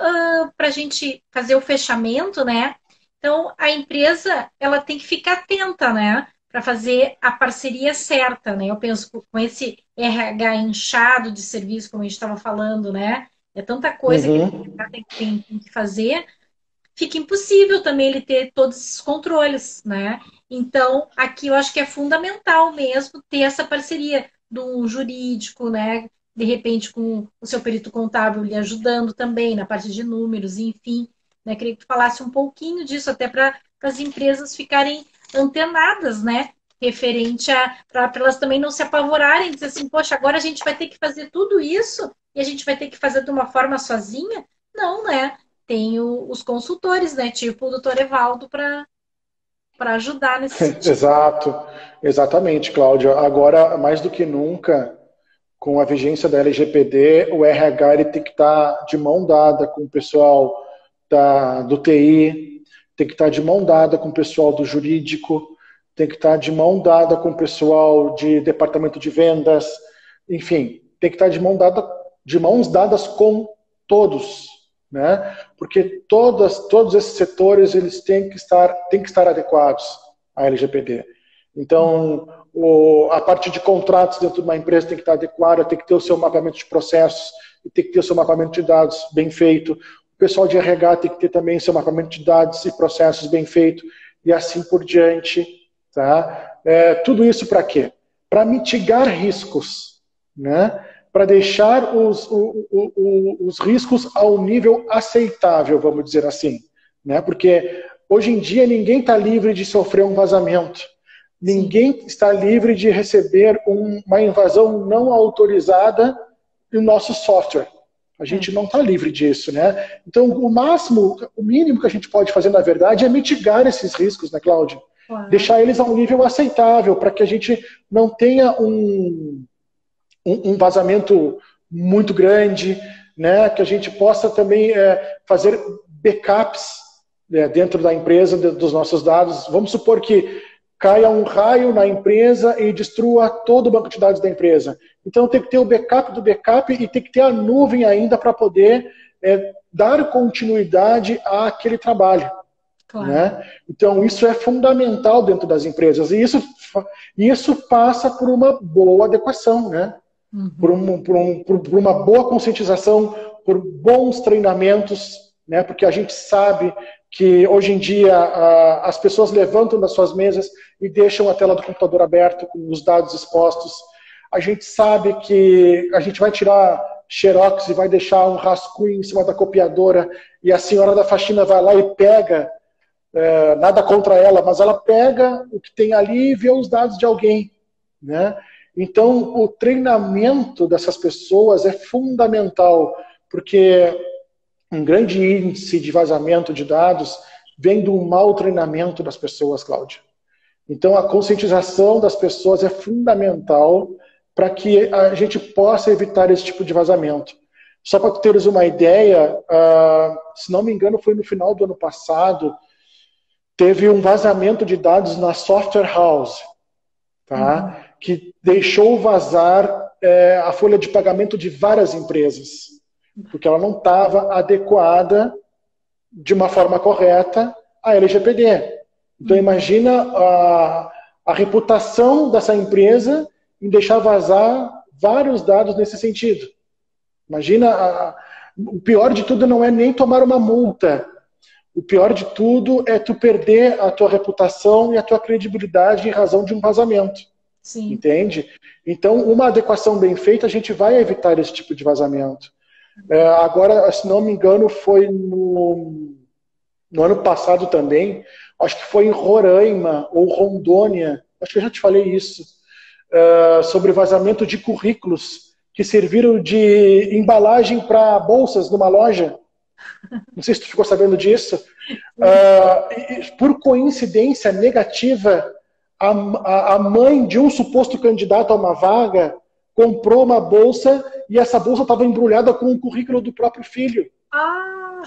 para a gente fazer o fechamento, né? Então, a empresa, ela tem que ficar atenta, né? Para fazer a parceria certa, né? Eu penso com esse RH inchado de serviço, como a gente estava falando, né? É tanta coisa que ele tem que fazer, fica impossível também ele ter todos esses controles, né? Então, aqui eu acho que é fundamental mesmo ter essa parceria do jurídico, né? De repente, com o seu perito contábil lhe ajudando também na parte de números, enfim. Né? Queria que tu falasse um pouquinho disso, até para as empresas ficarem antenadas, né? Referente para elas também não se apavorarem, dizer assim, poxa, agora a gente vai ter que fazer tudo isso e a gente vai ter que fazer de uma forma sozinha? Não, né? Tem os consultores, né? Tipo o doutor Evaldo, para ajudar nesse sentido. Exato, exatamente, Cláudia. Agora, mais do que nunca, com a vigência da LGPD, o RH ele tem que estar de mão dada com o pessoal do TI, tem que estar de mão dada com o pessoal do jurídico, tem que estar de mão dada com o pessoal de departamento de vendas, enfim, tem que estar de mãos dadas com todos, né? Porque todos esses setores eles têm que estar adequados à LGPD. Então, a parte de contratos dentro de uma empresa tem que estar adequada, tem que ter o seu mapeamento de processos, e tem que ter o seu mapeamento de dados bem feito. O pessoal de RH tem que ter também o seu mapeamento de dados e processos bem feito, e assim por diante. Tá? Tudo isso para quê? Para mitigar riscos, né? Para deixar os riscos ao nível aceitável, vamos dizer assim. Né? Porque hoje em dia ninguém está livre de sofrer um vazamento. Ninguém está livre de receber uma invasão não autorizada no nosso software. A gente não está livre disso, né? Então, o mínimo que a gente pode fazer, na verdade, é mitigar esses riscos, né, Cláudia? Claro. Deixar eles a um nível aceitável, para que a gente não tenha um vazamento muito grande, né? Que a gente possa também fazer backups dentro da empresa, dos nossos dados. Vamos supor que caia um raio na empresa e destrua todo o banco de dados da empresa. Então tem que ter o backup do backup e tem que ter a nuvem ainda para poder dar continuidade àquele trabalho. Claro. Né? Então isso é fundamental dentro das empresas. E isso passa por uma boa adequação, né? Por uma boa conscientização, por bons treinamentos, né? Porque a gente sabe que hoje em dia as pessoas levantam das suas mesas e deixam a tela do computador aberta com os dados expostos. A gente sabe que a gente vai tirar xerox e vai deixar um rascunho em cima da copiadora e a senhora da faxina vai lá e pega, nada contra ela, mas ela pega o que tem ali e vê os dados de alguém, né? Então, o treinamento dessas pessoas é fundamental, porque um grande índice de vazamento de dados vem do mau treinamento das pessoas, Cláudia. Então, a conscientização das pessoas é fundamental para que a gente possa evitar esse tipo de vazamento. Só para teres uma ideia, se não me engano, foi no final do ano passado, teve um vazamento de dados na Software House, tá? Que deixou vazar a folha de pagamento de várias empresas, porque ela não estava adequada de uma forma correta à LGPD. Então imagina a reputação dessa empresa em deixar vazar vários dados nesse sentido. Imagina O pior de tudo não é nem tomar uma multa. O pior de tudo é tu perder a tua reputação e a tua credibilidade em razão de um vazamento. Sim. Entende? Então, uma adequação bem feita, a gente vai evitar esse tipo de vazamento. Agora, se não me engano, foi no ano passado também, acho que foi em Roraima ou Rondônia, acho que eu já te falei isso, sobre vazamento de currículos que serviram de embalagem para bolsas numa loja. Não sei se tu ficou sabendo disso. Por coincidência negativa, a mãe de um suposto candidato a uma vaga comprou uma bolsa e essa bolsa estava embrulhada com o currículo do próprio filho. Ah!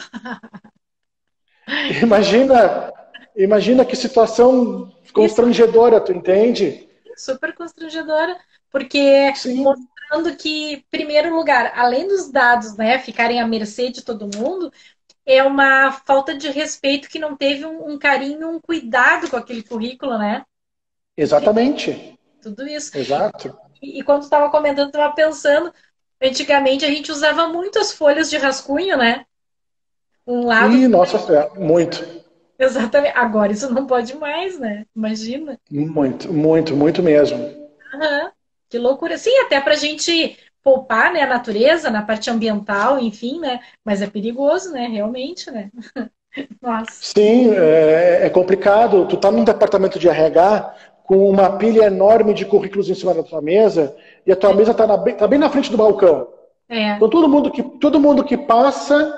Imagina que situação constrangedora, tu entende? Super constrangedora, porque Sim, mostrando que, em primeiro lugar, além dos dados, né, ficarem à mercê de todo mundo, é uma falta de respeito que não teve um carinho, um cuidado com aquele currículo, né? exatamente. Tudo isso. Exato. E quando tu estava comentando, eu estava pensando, antigamente a gente usava muito as folhas de rascunho, né? Um lado, E, nossa, muito. exatamente. Agora isso não pode mais, né? Imagina. Muito, muito, muito mesmo. Aham. Que loucura. Sim, até para a gente poupar, né, a natureza, na parte ambiental, enfim, né? Mas é perigoso, né? Realmente, né? Nossa. Sim, é complicado. Tu tá num departamento de RH com uma pilha enorme de currículos em cima da tua mesa e a tua mesa tá bem na frente do balcão. É, Então todo mundo que passa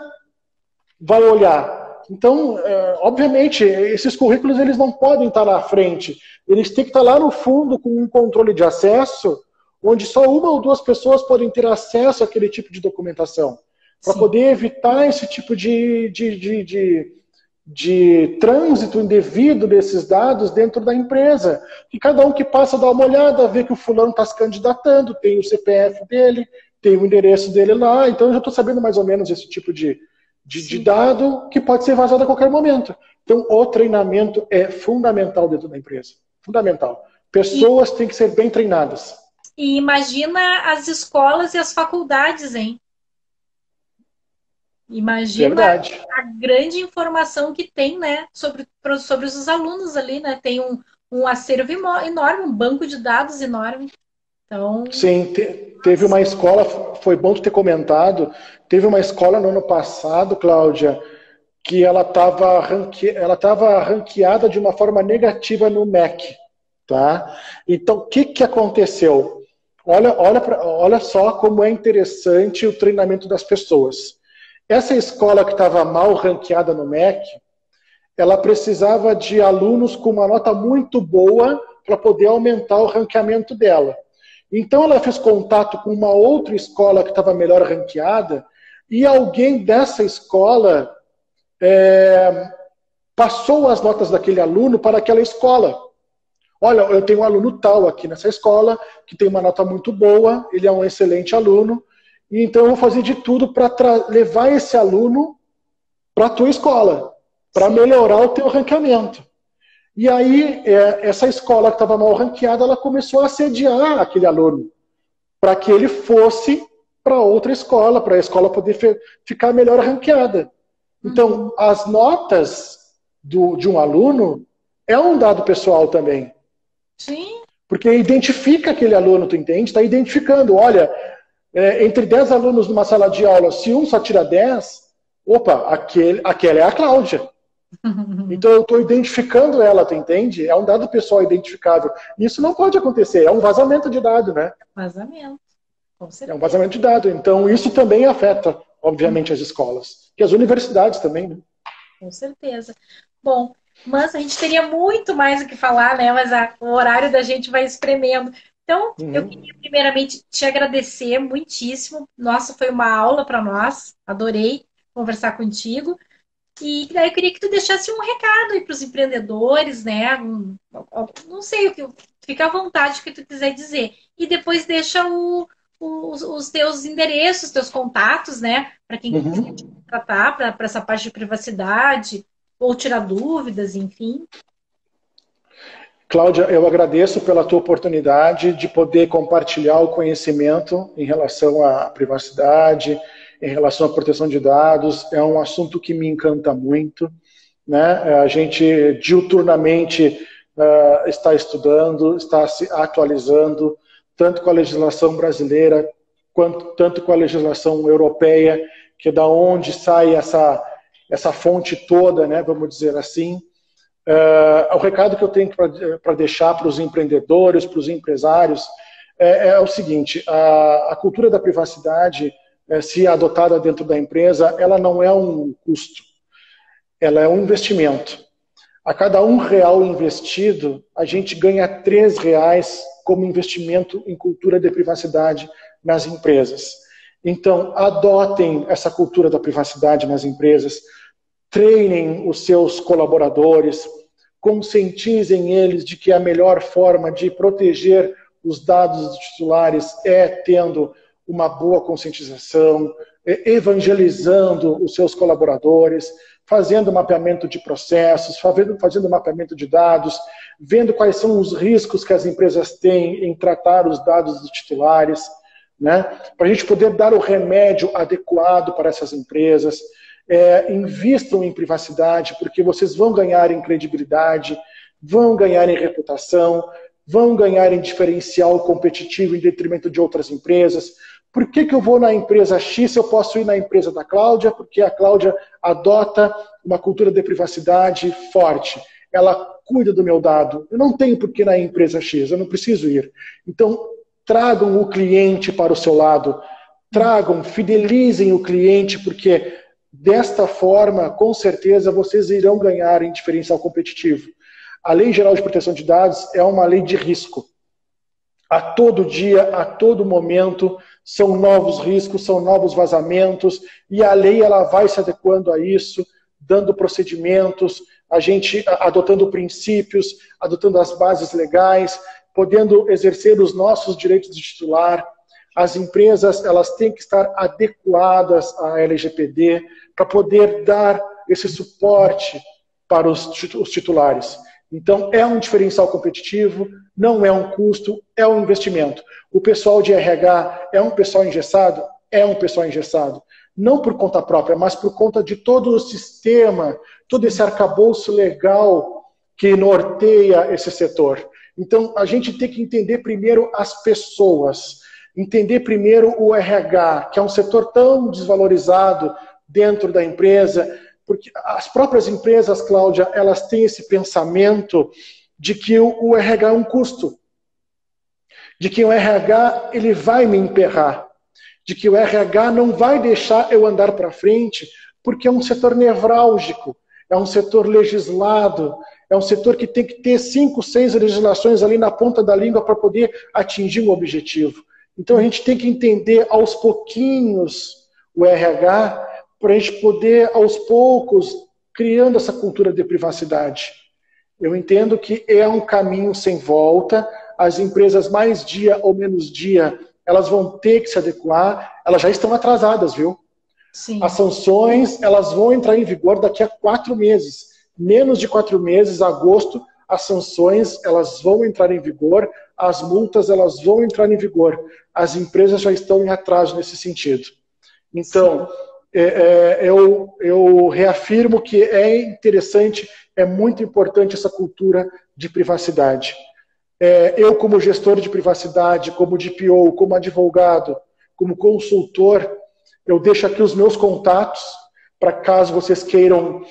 vai olhar. Então, obviamente, esses currículos eles não podem estar na frente. Eles têm que estar lá no fundo com um controle de acesso, onde só uma ou duas pessoas podem ter acesso àquele tipo de documentação, para sim. poder evitar esse tipo de trânsito indevido desses dados dentro da empresa. E cada um que passa dá uma olhada, vê que o fulano está se candidatando, tem o CPF dele, tem o endereço dele lá, então eu já estou sabendo mais ou menos esse tipo de Sim. dado que pode ser vazado a qualquer momento. Então, o treinamento é fundamental dentro da empresa. Fundamental. E, Pessoas têm que ser bem treinadas. e imagina as escolas e as faculdades, hein? Imagina Verdade. a grande informação que tem, né, sobre os alunos ali, né? Tem um acervo enorme, um banco de dados enorme. Então, Sim, teve uma escola, foi bom tu ter comentado, teve uma escola no ano passado, Cláudia, que ela tava ranqueada de uma forma negativa no MEC, tá? Então, o que que aconteceu? Olha só como é interessante o treinamento das pessoas. Essa escola que estava mal ranqueada no MEC, ela precisava de alunos com uma nota muito boa para poder aumentar o ranqueamento dela. Então ela fez contato com uma outra escola que estava melhor ranqueada e alguém dessa escola passou as notas daquele aluno para aquela escola. Olha, eu tenho um aluno tal aqui nessa escola que tem uma nota muito boa, ele é um excelente aluno, e então eu vou fazer de tudo para levar esse aluno para a tua escola, para sim, melhorar o teu ranqueamento. E aí, essa escola que estava mal ranqueada, ela começou a assediar aquele aluno, para que ele fosse para outra escola, para a escola poder ficar melhor ranqueada. uhum, Então, as notas de um aluno é um dado pessoal também, sim, porque identifica aquele aluno, tu entende? Está identificando, olha, entre 10 alunos numa sala de aula, se um só tira 10, opa, aquela é a Cláudia. Então eu estou identificando ela, tu entende? É um dado pessoal identificável. Isso não pode acontecer, é um vazamento de dado, né? vazamento, com É um certeza, vazamento de dado. Então isso também afeta, obviamente, as escolas. E as universidades também, né? com certeza. Bom, mas a gente teria muito mais o que falar, né? Mas o horário da gente vai espremendo. Então, eu Uhum. queria primeiramente te agradecer muitíssimo. Nossa, foi uma aula para nós. Adorei conversar contigo. E daí eu queria que tu deixasse um recado aí para os empreendedores, né? Não sei o que, fica à vontade o que tu quiser dizer. E depois deixa os teus endereços, teus contatos, né? Para quem quiser te Uhum. tratar, para essa parte de privacidade, ou tirar dúvidas, enfim. Cláudia, eu agradeço pela tua oportunidade de poder compartilhar o conhecimento em relação à privacidade, em relação à proteção de dados. É um assunto que me encanta muito, né? A gente diuturnamente está estudando, está se atualizando, tanto com a legislação brasileira, tanto com a legislação europeia, que é da onde sai essa fonte toda, né, vamos dizer assim. O recado que eu tenho para deixar para os empreendedores, para os empresários, é o seguinte: a cultura da privacidade, se adotada dentro da empresa, ela não é um custo, ela é um investimento. A cada R$1 investido, a gente ganha R$3 como investimento em cultura de privacidade nas empresas. Então, adotem essa cultura da privacidade nas empresas, treinem os seus colaboradores, conscientizem eles de que a melhor forma de proteger os dados dos titulares é tendo uma boa conscientização, evangelizando os seus colaboradores, fazendo mapeamento de processos, fazendo mapeamento de dados, vendo quais são os riscos que as empresas têm em tratar os dados dos titulares, né? Para a gente poder dar o remédio adequado para essas empresas. Invistam em privacidade, porque vocês vão ganhar em credibilidade, vão ganhar em reputação, vão ganhar em diferencial competitivo em detrimento de outras empresas. Por que eu vou na empresa X se eu posso ir na empresa da Cláudia? Porque a Cláudia adota uma cultura de privacidade forte. Ela cuida do meu dado. Eu não tenho por que ir na empresa X, eu não preciso ir. Então, tragam o cliente para o seu lado. Fidelizem o cliente, porque desta forma, com certeza, vocês irão ganhar em diferencial competitivo. A Lei Geral de Proteção de Dados é uma lei de risco. A todo dia, a todo momento, são novos riscos, são novos vazamentos, e a lei ela vai se adequando a isso, dando procedimentos, a gente adotando princípios, adotando as bases legais, podendo exercer os nossos direitos de titular. As empresas elas têm que estar adequadas à LGPD para poder dar esse suporte para os titulares. Então, é um diferencial competitivo, não é um custo, é um investimento. O pessoal de RH é um pessoal engessado? É um pessoal engessado. Não por conta própria, mas por conta de todo o sistema, todo esse arcabouço legal que norteia esse setor. Então, a gente tem que entender primeiro as pessoas, entender primeiro o RH, que é um setor tão desvalorizado dentro da empresa, porque as próprias empresas, Cláudia, elas têm esse pensamento de que o RH é um custo, de que o RH ele vai me emperrar, de que o RH não vai deixar eu andar para frente, porque é um setor nevrálgico, é um setor legislado, é um setor que tem que ter 5, 6 legislações ali na ponta da língua para poder atingir um objetivo. Então a gente tem que entender aos pouquinhos o RH, para a gente poder, aos poucos, criando essa cultura de privacidade. Eu entendo que é um caminho sem volta, as empresas mais dia ou menos dia, elas vão ter que se adequar, elas já estão atrasadas, viu? Sim. As sanções, elas vão entrar em vigor daqui a 4 meses. Menos de 4 meses, agosto, as sanções, elas vão entrar em vigor, as multas, elas vão entrar em vigor. As empresas já estão em atraso nesse sentido. Então, eu reafirmo que é interessante, é muito importante essa cultura de privacidade. Eu, como gestor de privacidade, como DPO, como advogado, como consultor, eu deixo aqui os meus contatos, para caso vocês queiram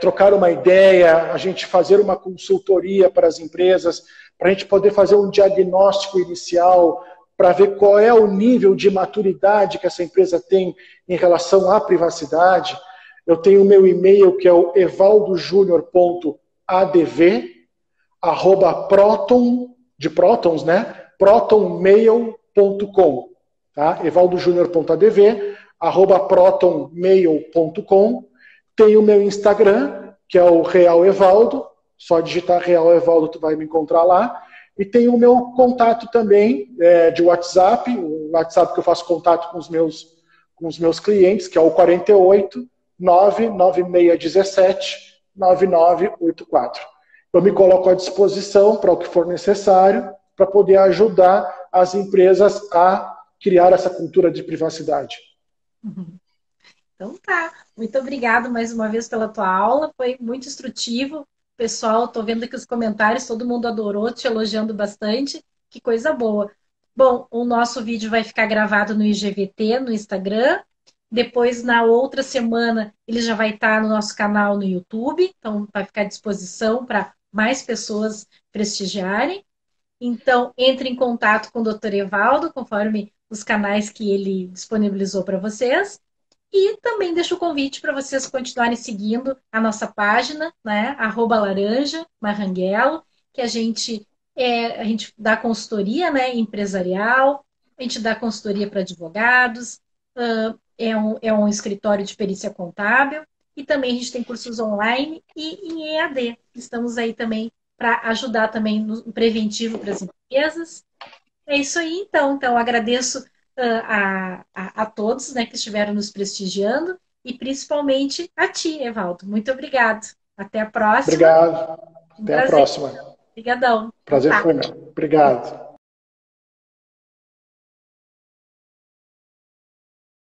trocar uma ideia, a gente fazer uma consultoria para as empresas, para a gente poder fazer um diagnóstico inicial, para ver qual é o nível de maturidade que essa empresa tem em relação à privacidade. Eu tenho o meu e-mail, que é o evaldojunior.adv@proton, de prótons, né? protonmail.com, tá? evaldojunior.adv@protonmail.com. Tem o meu Instagram, que é o Real Evaldo, só digitar Real Evaldo, tu vai me encontrar lá. E tem o meu contato também de WhatsApp, o WhatsApp que eu faço contato com os meus clientes, que é o 48 99617 9984. Eu me coloco à disposição para o que for necessário, para poder ajudar as empresas a criar essa cultura de privacidade. Então tá. Muito obrigado mais uma vez pela tua aula. Foi muito instrutivo. Pessoal, tô vendo aqui os comentários, todo mundo adorou, te elogiando bastante. Que coisa boa. Bom, o nosso vídeo vai ficar gravado no IGVT, no Instagram. Depois, na outra semana, ele já vai estar no nosso canal no YouTube. Então, vai ficar à disposição para mais pessoas prestigiarem. Então, entre em contato com o Dr. Evaldo, conforme os canais que ele disponibilizou para vocês. E também deixo o convite para vocês continuarem seguindo a nossa página, né? @laranja marranguelo, que a gente dá consultoria, né, empresarial, a gente dá consultoria para advogados, é um escritório de perícia contábil, e também a gente tem cursos online e em EAD. Estamos aí também para ajudar também no preventivo para as empresas. É isso aí, então. Então, agradeço a todos, né, que estiveram nos prestigiando e principalmente a ti, Evaldo. Muito obrigado. Até a próxima. Obrigado. Um Até a prazer. próxima. Obrigadão. Então Prazer tá. foi meu. Obrigado.